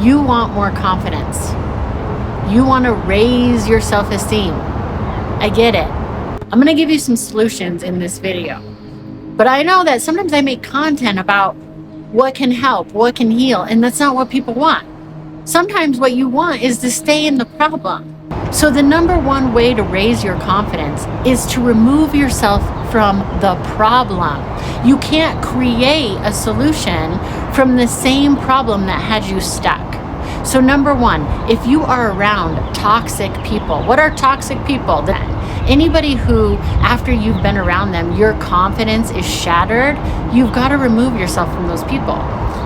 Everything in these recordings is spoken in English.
You want more confidence. You want to raise your self-esteem. I get it. I'm going to give you some solutions in this video. But I know that sometimes I make content about what can help, what can heal, and that's not what people want. Sometimes what you want is to stay in the problem. So the number one way to raise your confidence is to remove yourself from the problem. You can't create a solution from the same problem that had you stuck. So number one, if you are around toxic people, what are toxic people? Anybody who, after you've been around them, your confidence is shattered, you've got to remove yourself from those people.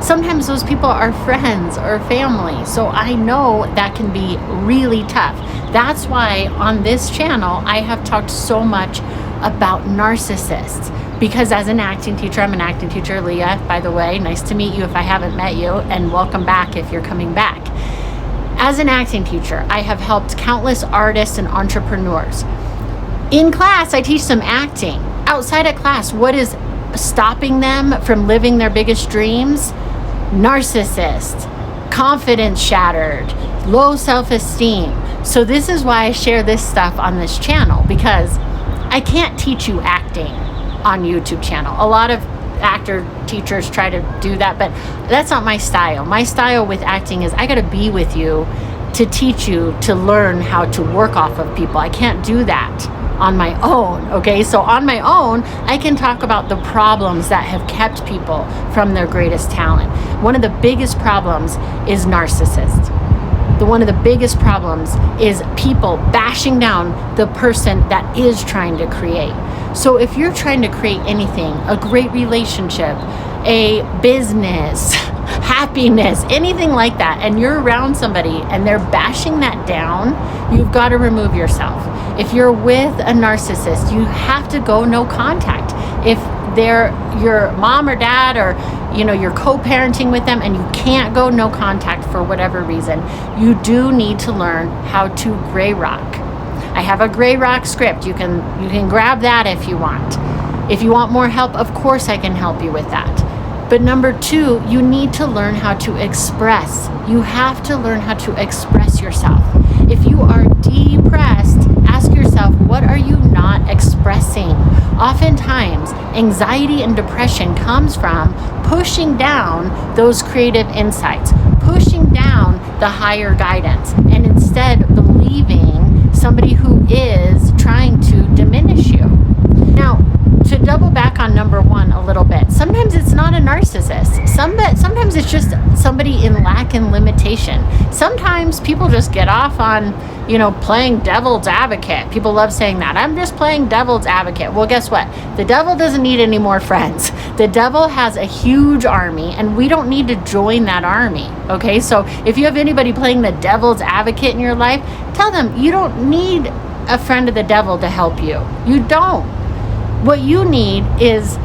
Sometimes those people are friends or family. So I know that can be really tough. That's why on this channel, I have talked so much about narcissists. Because as an acting teacher, I'm an acting teacher, Leah, by the way. Nice to meet you if I haven't met you, and welcome back if you're coming back. As an acting teacher, I have helped countless artists and entrepreneurs. In class, I teach them acting. Outside of class, what is stopping them from living their biggest dreams? Narcissist, confidence shattered, low self-esteem. So this is why I share this stuff on this channel, because I can't teach you acting on YouTube channel. A lot of actor teachers try to do that, but that's not my style. My style with acting is I got to be with you to teach you to learn how to work off of people. I can't do that on my own, okay? So on my own, I can talk about the problems that have kept people from their greatest talent. One of the biggest problems is narcissists. One of the biggest problems is people bashing down the person that is trying to create. So if you're trying to create anything, a great relationship, a business, happiness, anything like that, and you're around somebody and they're bashing that down, you've got to remove yourself. If you're with a narcissist, you have to go no contact. If they're your mom or dad, or you're co-parenting with them and you can't go no contact for whatever reason, you do need to learn how to gray rock. I have a gray rock script. You can grab that if you want. If you want more help, of course I can help you with that. But number two, you need to learn how to express. You have to learn how to express yourself. If you are depressed, ask yourself, what are you not expressing? Oftentimes, anxiety and depression comes from pushing down those creative insights, pushing down the higher guidance, and instead believing somebody who is trying to diminish you. Now, to double back on number one a little bit, sometimes it's not a narcissist. Sometimes it's just somebody in lack and limitation. Sometimes people just get off on, playing devil's advocate. People love saying that. I'm just playing devil's advocate. Well, guess what? The devil doesn't need any more friends. The devil has a huge army, and we don't need to join that army. Okay? So if you have anybody playing the devil's advocate in your life, tell them you don't need a friend of the devil to help you. You don't. What you need is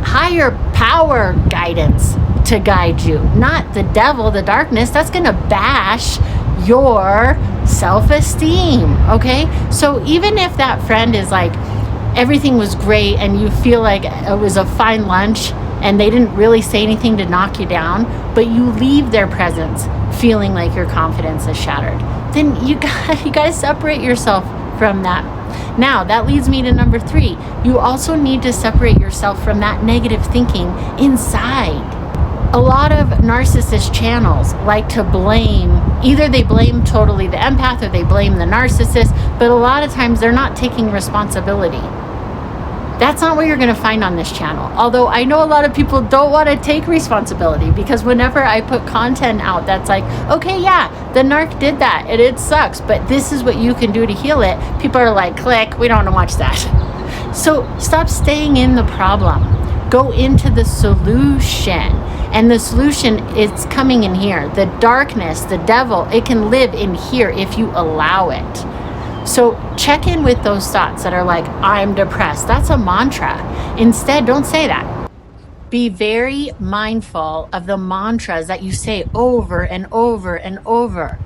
higher power guidance to guide you, not the devil, the darkness. That's going to bash your self-esteem, okay? So even if that friend is like, everything was great and you feel like it was a fine lunch and they didn't really say anything to knock you down, but you leave their presence feeling like your confidence is shattered, then you got to separate yourself from that. Now, that leads me to number three. You also need to separate yourself from that negative thinking inside. A lot of narcissist channels like to blame, either they blame totally the empath or they blame the narcissist, but a lot of times they're not taking responsibility. That's not what you're going to find on this channel. Although I know a lot of people don't want to take responsibility, because whenever I put content out that's like, okay, yeah, the narc did that and it sucks, but this is what you can do to heal it, people are like, click, we don't want to watch that. So stop staying in the problem. Go into the solution. And the solution is coming in here. The darkness, the devil, it can live in here if you allow it. So check in with those thoughts that are like, I'm depressed. That's a mantra. Instead, don't say that. Be very mindful of the mantras that you say over and over and over.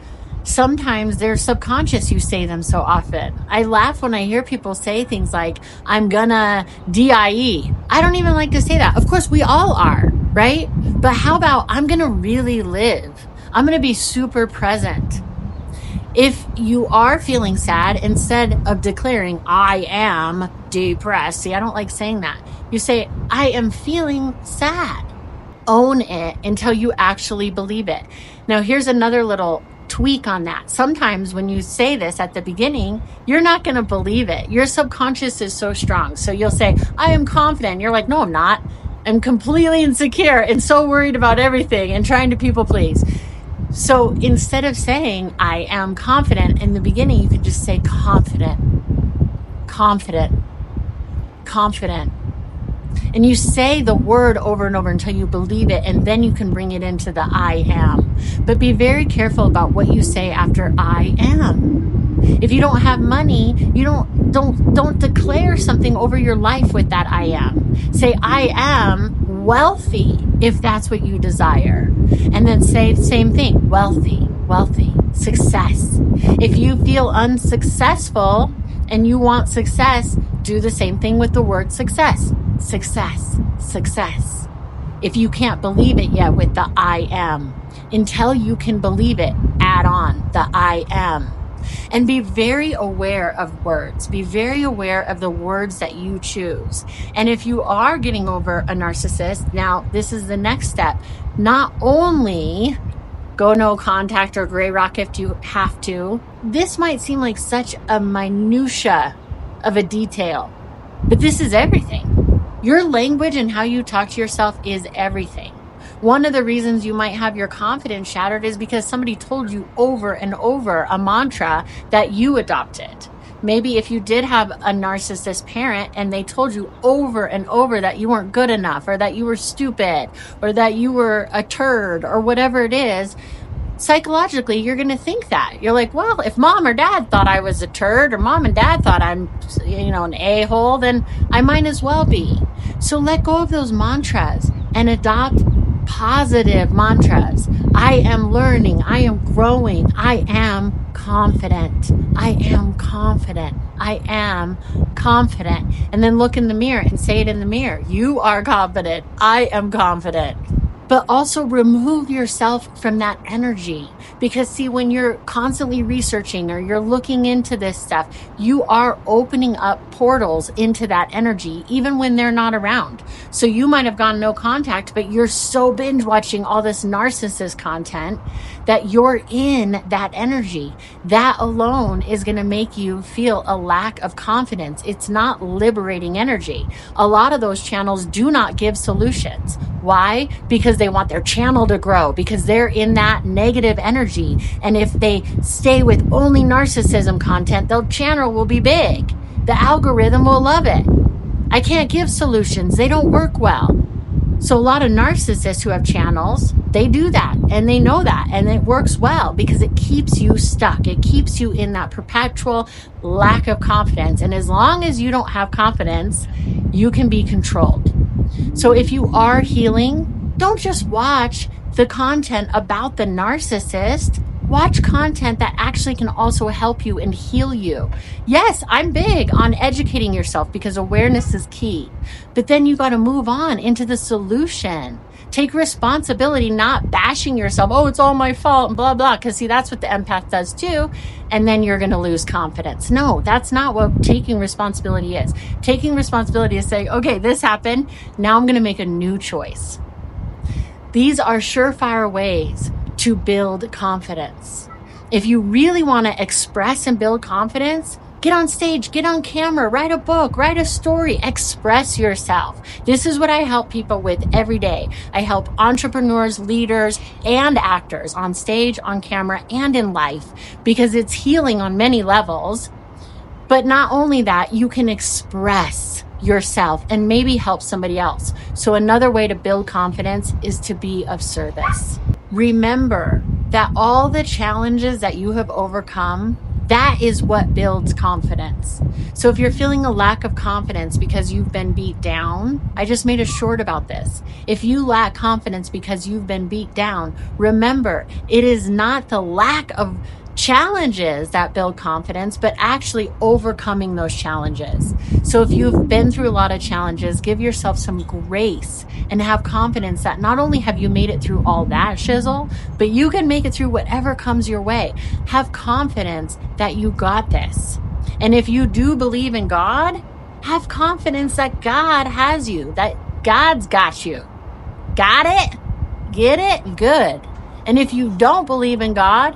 Sometimes they're subconscious, you say them so often. I laugh when I hear people say things like, I'm gonna DIE. I don't even like to say that. Of course, we all are, right? But how about, I'm gonna really live? I'm going to be super present. If you are feeling sad, instead of declaring, I am depressed. See, I don't like saying that. You say, I am feeling sad. Own it until you actually believe it. Now, here's another little tweak on that. Sometimes when you say this at the beginning, you're not going to believe it. Your subconscious is so strong. So you'll say, I am confident. You're like, no, I'm not. I'm completely insecure and so worried about everything and trying to people please. So instead of saying, I am confident in the beginning, you could just say confident, confident, confident. And you say the word over and over until you believe it, and then you can bring it into the I am. But be very careful about what you say after I am. If you don't have money, you don't declare something over your life with that I am. Say I am wealthy if that's what you desire. And then say the same thing, wealthy, wealthy, success. If you feel unsuccessful and you want success, do the same thing with the word success. Success, success. If you can't believe it yet with the I am, until you can believe it, add on the I am. And be very aware of words. Be very aware of the words that you choose. And if you are getting over a narcissist, now this is the next step. Not only go no contact or gray rock if you have to. This might seem like such a minutia of a detail, but this is everything. Your language and how you talk to yourself is everything. One of the reasons you might have your confidence shattered is because somebody told you over and over a mantra that you adopted. Maybe if you did have a narcissist parent and they told you over and over that you weren't good enough, or that you were stupid, or that you were a turd, or whatever it is, psychologically, you're going to think that. You're like, well, if mom or dad thought I was a turd, or mom and dad thought I'm, an a-hole, then I might as well be. So let go of those mantras and adopt positive mantras. I am learning. I am growing. I am confident. I am confident. I am confident. And then look in the mirror and say it in the mirror. You are confident. I am confident. But also remove yourself from that energy. Because see, when you're constantly researching or you're looking into this stuff, you are opening up portals into that energy, even when they're not around. So you might have gone no contact, but you're so binge watching all this narcissist content that you're in that energy. That alone is going to make you feel a lack of confidence. It's not liberating energy. A lot of those channels do not give solutions. Why? Because they want their channel to grow, because they're in that negative energy. And if they stay with only narcissism content, their channel will be big. The algorithm will love it. I can't give solutions. They don't work well. So a lot of narcissists who have channels, they do that, and they know that, and it works well because it keeps you stuck. It keeps you in that perpetual lack of confidence. And as long as you don't have confidence, you can be controlled. So if you are healing, don't just watch the content about the narcissist. Watch content that actually can also help you and heal you. Yes, I'm big on educating yourself because awareness is key. But then you got to move on into the solution. Take responsibility, not bashing yourself. Oh, it's all my fault and blah, blah. Because see, that's what the empath does too. And then you're going to lose confidence. No, that's not what taking responsibility is. Taking responsibility is saying, okay, this happened. Now I'm going to make a new choice. These are surefire ways to build confidence. If you really want to express and build confidence, get on stage, get on camera, write a book, write a story, express yourself. This is what I help people with every day. I help entrepreneurs, leaders, and actors on stage, on camera, and in life, because it's healing on many levels. But not only that, you can express yourself and maybe help somebody else. So another way to build confidence is to be of service. Remember that all the challenges that you have overcome, that is what builds confidence. So if you're feeling a lack of confidence because you've been beat down, I just made a short about this. If you lack confidence because you've been beat down, remember, it is not the lack of challenges that build confidence, but actually overcoming those challenges. So if you've been through a lot of challenges, give yourself some grace and have confidence that not only have you made it through all that shizzle, but you can make it through whatever comes your way. Have confidence that you got this. And if you do believe in God, have confidence that God has you, that God's got you. Got it? Get it? Good. And if you don't believe in God,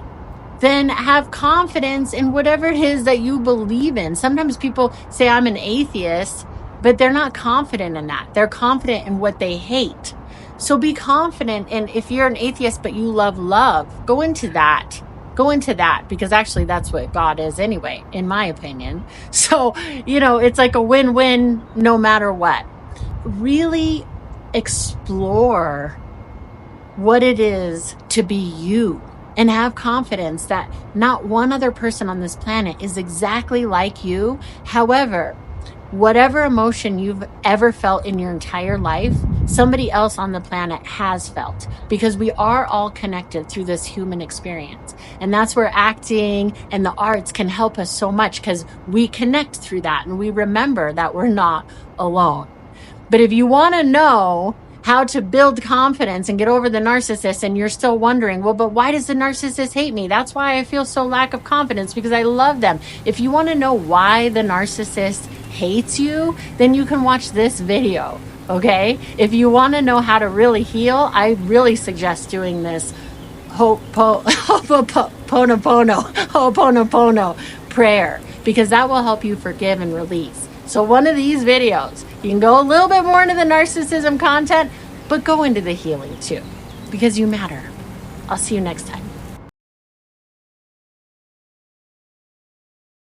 then have confidence in whatever it is that you believe in. Sometimes people say, I'm an atheist, but they're not confident in that. They're confident in what they hate. So be confident. And if you're an atheist, but you love love, go into that. Go into that, because actually that's what God is anyway, in my opinion. So, it's like a win-win no matter what. Really explore what it is to be you. And have confidence that not one other person on this planet is exactly like you. However, whatever emotion you've ever felt in your entire life, somebody else on the planet has felt, because we are all connected through this human experience. And that's where acting and the arts can help us so much, because we connect through that and we remember that we're not alone. But if you want to know how to build confidence and get over the narcissist, and you're still wondering, well, but why does the narcissist hate me? That's why I feel so lack of confidence, because I love them. If you want to know why the narcissist hates you, then you can watch this video, okay? If you want to know how to really heal, I really suggest doing this Ho'oponopono prayer, because that will help you forgive and release. So one of these videos, you can go a little bit more into the narcissism content, but go into the healing too, because you matter. I'll see you next time.